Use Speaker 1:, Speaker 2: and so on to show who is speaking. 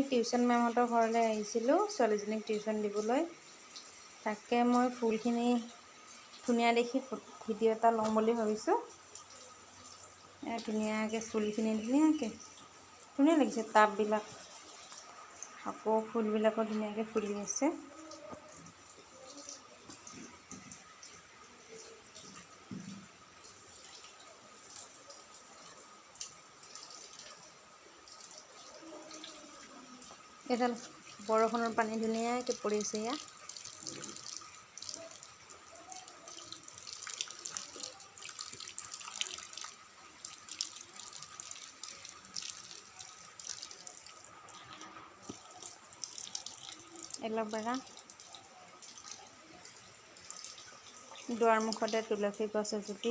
Speaker 1: আমি টিউশ্যন মেমহঁতৰ ঘৰলৈ আহিছিলোঁ ছোৱালীজনীক টিউশ্যন দিবলৈ। তাকে মই ফুলখিনি ধুনীয়া দেখি ভিডিঅ' এটা ল'ম বুলি ভাবিছোঁ। ধুনীয়াকৈ ফুলখিনি ধুনীয়া লাগিছে। টাববিলাক আকৌ ফুলবিলাকো ধুনীয়াকৈ ফুলি আছে। এডাল বৰষুণৰ পানী ধুনীয়াকৈ পৰিছে ইয়াত। এল'ভেৰা, দুৱাৰ মুখতে তুলসী গছ এজুপি।